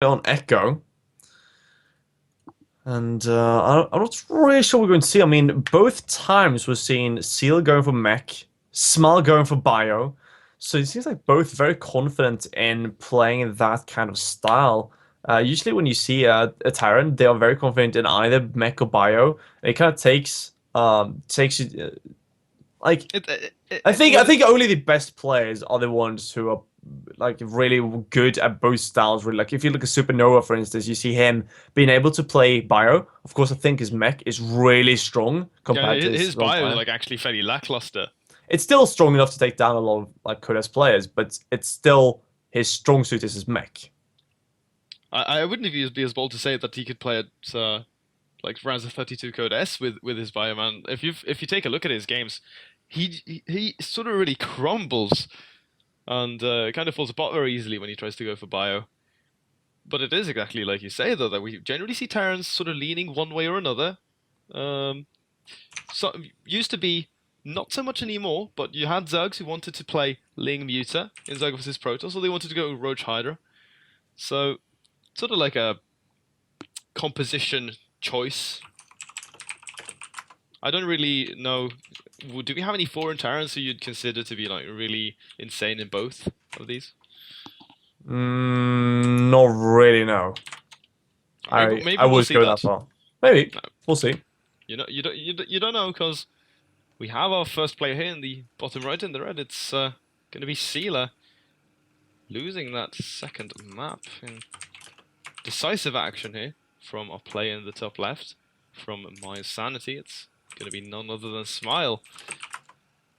on Echo. And I'm not really sure what we're going to see. I mean, both times we're seeing Cealer going for mech, Smile going for bio. So it seems like both very confident in playing that kind of style. Usually when you see a Tyrant, they are very confident in either mech or bio. It kind of takes you like I think only the best players are the ones who are like really good at both styles. Really, like if you look at Supernova, for instance, you see him being able to play bio. Of course, I think his mech is really strong Yeah, compared to his his bio is non-bio. like actually fairly lackluster. It's still strong enough to take down a lot of like Codex players, but it's still his strong suit is his mech. I wouldn't be as bold to say that he could play at like rounds of 32 code S with his bio, man. If you take a look at his games, he sort of really crumbles and kind of falls apart very easily when he tries to go for bio. But it is exactly like you say though, that we generally see Terrans sort of leaning one way or another. Um, so used to be not so much anymore, but you had Zergs who wanted to play Ling Muta in Zerg vs Protoss, or they wanted to go Roach Hydra. So sort of like a composition choice. I don't really know. Do we have any foreign Terrans who you'd consider to be like really insane in both of these? Not really. No, I Maybe we'll would see go that that. far. Maybe No, we'll see. you don't know because we have our first player here in the bottom right in the red. It's going to be Cealer losing that second map in decisive action here from our player in the top left. From my sanity, it's going to be none other than Smile,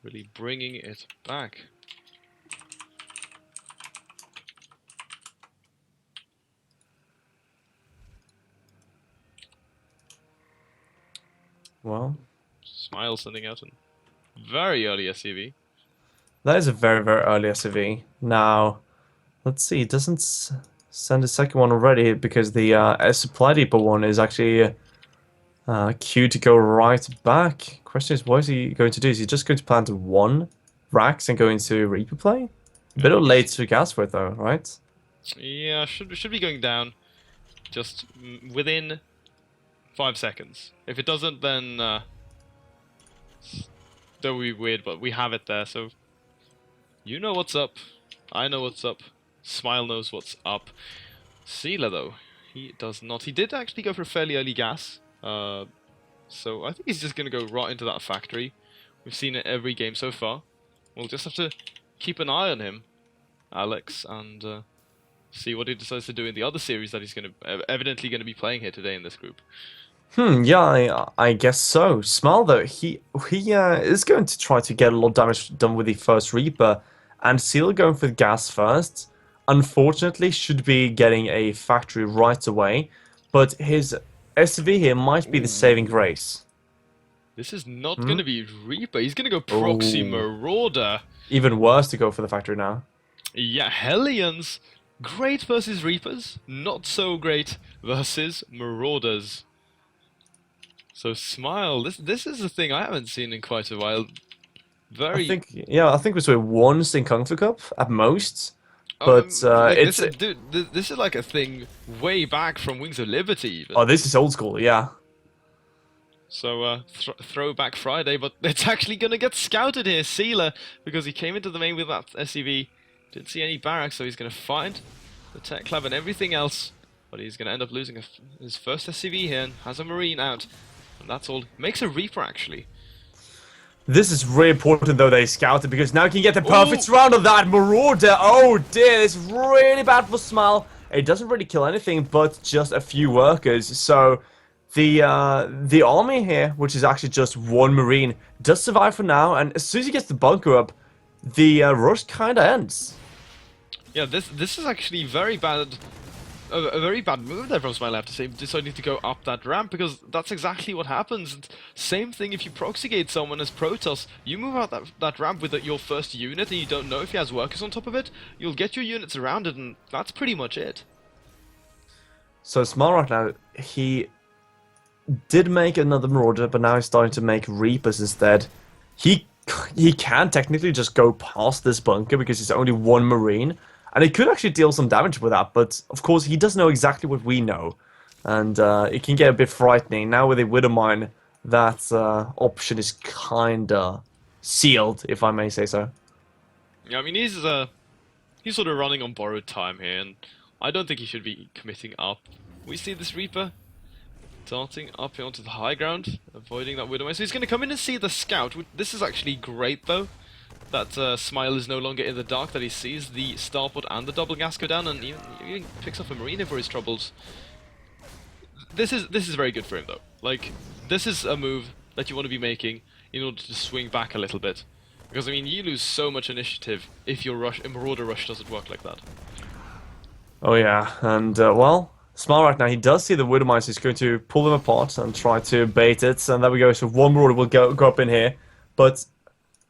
really bringing it back. Well, Smile sending out a very early SCV. that is a very very early SCV. Now, let's see. It doesn't send a second one already because the supply depot one is actually queued to go right back. Question is, what is he going to do? Is he just going to plant one Rax and go into Reaper play? A bit of late to gas for it though, right? Yeah, should be going down just within 5 seconds. If it doesn't, then that would be weird. But we have it there, so you know what's up. I know what's up. Smile knows what's up. Cealer though, he does not. He did actually go for a fairly early gas. So I think he's just gonna go right into that factory. We've seen it every game so far. We'll just have to keep an eye on him, Alex, and see what he decides to do in the other series that he's evidently gonna be playing here today in this group. Yeah, I guess so. Smile though, he is going to try to get a lot of damage done with the first Reaper, and Seal going for the gas first. Unfortunately, should be getting a factory right away, but his SV here might be the saving grace. This is not Hmm? gonna be Reaper. He's gonna go Proxy Oh, Marauder. even worse to go for the factory now. Yeah, Hellions. Great versus Reapers. Not so great versus Marauders. So Smile, this is a thing I haven't seen in quite a while. Very I think we saw it once in Kung Fu Cup at most, but like it's this is like a thing way back from Wings of Liberty oh, even. this is old school, yeah. So throwback Friday, but it's actually gonna get scouted here, Cealer, because he came into the main with that SCV. Didn't see any barracks, so he's gonna find the tech lab and everything else. But he's gonna end up losing his first SCV here and has a Marine out. And that's all. Makes a Reaper actually. This is really important though they scouted because now he can get the perfect Ooh! round of that Marauder. Oh dear, this is really bad for Smile. It doesn't really kill anything but just a few workers. So the army here, which is actually just one Marine, does survive for now. And as soon as he gets the bunker up, the rush kind of ends. Yeah, this is actually very bad. A very bad move there from Smile, I have to say, deciding to go up that ramp, because that's exactly what happens. And same thing if you proxygate someone as Protoss, you move out that ramp with your first unit and you don't know if he has workers on top of it, you'll get your units around it and that's pretty much it. So Smile right now, he did make another Marauder, but now he's starting to make Reapers instead. He he can technically just go past this bunker because it's only one Marine. And it could actually deal some damage with that, but of course he doesn't know exactly what we know. And it can get a bit frightening. Now with a Widow Mine, that option is kinda sealed, if I may say so. Yeah, I mean he's sort of running on borrowed time here, and I don't think he should be committing up. We see this Reaper darting up here onto the high ground, avoiding that Widowmare. So he's going to come in and see the scout. This is actually great, though, that Smile is no longer in the dark, that he sees the starport and the double gas go down, and even picks up a Marina for his troubles. This is very good for him, though. Like, this is a move that you want to be making in order to swing back a little bit. Because, I mean, you lose so much initiative if your Marauder Rush doesn't work like that. Oh yeah, and well, Smile right now, he does see the Widowmines. He's going to pull them apart and try to bait it, and there we go. So one Marauder will go up in here, but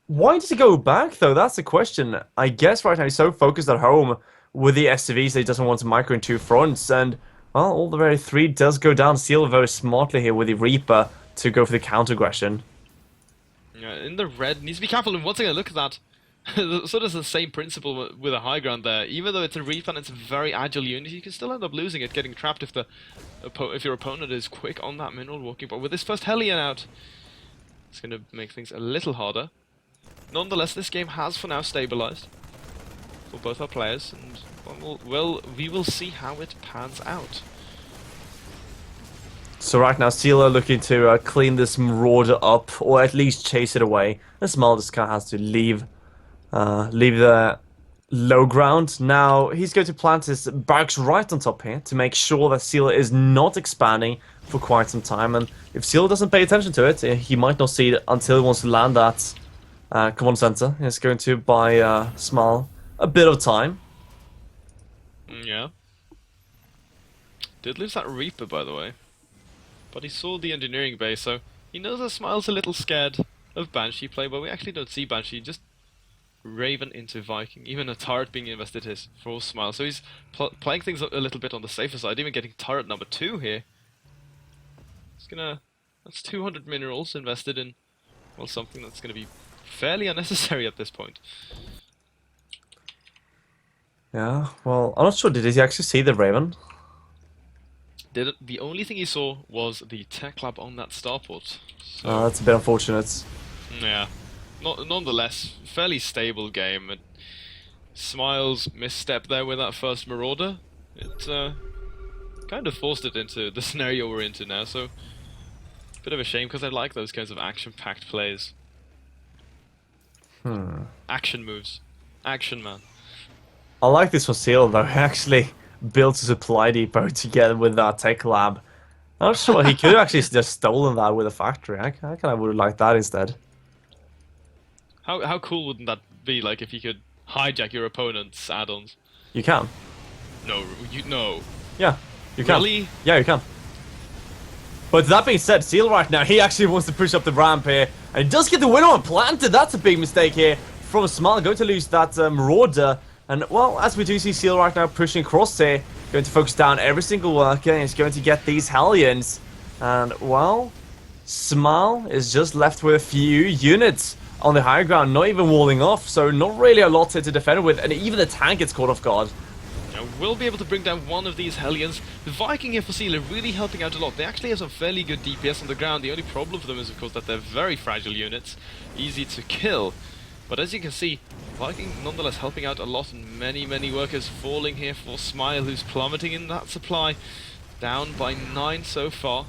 why does he go back though? That's the question. I guess right now he's so focused at home with the SCVs that he doesn't want to micro in two fronts, and well, all the very three does go down. Cealer very smartly here with the Reaper to go for the counter aggression. Yeah, in the red, needs to be careful, and once again, look at that. Sort of the same principle with a high ground there. Even though it's a Reaper and it's a very agile unit, you can still end up losing it, getting trapped if your opponent is quick on that mineral walking. But with this first Hellion out, it's going to make things a little harder. Nonetheless, this game has for now stabilized for both our players, and we will see how it pans out. So right now, Cealer looking to clean this Marauder up, or at least chase it away. And Smile just kind of has to leave the low ground. Now, he's going to plant his barracks right on top here to make sure that Cealer is not expanding for quite some time. And if Cealer doesn't pay attention to it, he might not see it until he wants to land that command center. It's going to buy Smile a bit of time. Yeah. Did lose that Reaper, by the way. But he saw the engineering base, so he knows that Smile's a little scared of Banshee play, but we actually don't see Banshee, just Raven into Viking. Even a turret being invested is for Smile, so he's playing things a little bit on the safer side, even getting turret number 2 here. That's 200 minerals invested in, well, something that's gonna be fairly unnecessary at this point. Yeah, well, I'm not sure, did he actually see the Raven? The only thing he saw was the tech lab on that starport. So, That's a bit unfortunate. yeah. Nonetheless, fairly stable game. Smile's misstep there with that first Marauder, it kind of forced it into the scenario we're into now, so bit of a shame because I like those kinds of action-packed plays. Action moves. Action, man. I like this for Cealer though. He actually built a supply depot together with that tech lab. I'm not sure, he could have actually just stolen that with a factory. I kind of would have liked that instead. How cool wouldn't that be, like, if you could hijack your opponent's add-ons? You can. No. Yeah, you can. Really? Yeah, you can. But that being said, Cealer right now, he actually wants to push up the ramp here. And he does get the window planted. That's a big mistake here from Smile. Going to lose that Marauder. And, well, as we do see Cealer right now pushing across here, going to focus down every single worker, and he's going to get these Hellions. And, well, Smile is just left with a few units on the high ground, not even walling off, so not really a lot to defend with, and even the tank gets caught off guard. Now, we'll be able to bring down one of these Hellions. The Viking here for Cealer really helping out a lot. They actually have some fairly good DPS on the ground. The only problem for them is, of course, that they're very fragile units, easy to kill. But as you can see, Viking nonetheless helping out a lot, and many workers falling here for Smile, who's plummeting in that supply. Down by 9 so far.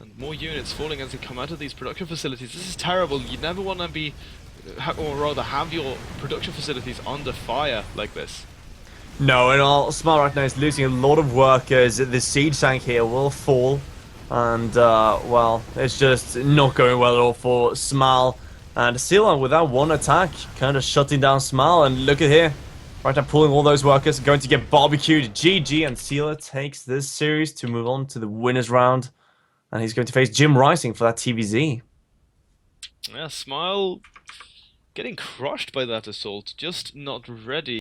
And more units falling as they come out of these production facilities. This is terrible. You never want to be, or rather have your production facilities under fire like this. No, and all Smile right now is losing a lot of workers. The siege tank here will fall. And, well, it's just not going well at all for Smile. And Cealer with that one attack, kind of shutting down Smile. And look at here. Right now pulling all those workers, going to get barbecued. GG, and Cealer takes this series to move on to the winners round. And he's going to face Jim Rising for that TVZ. Yeah, Smile getting crushed by that assault, just not ready.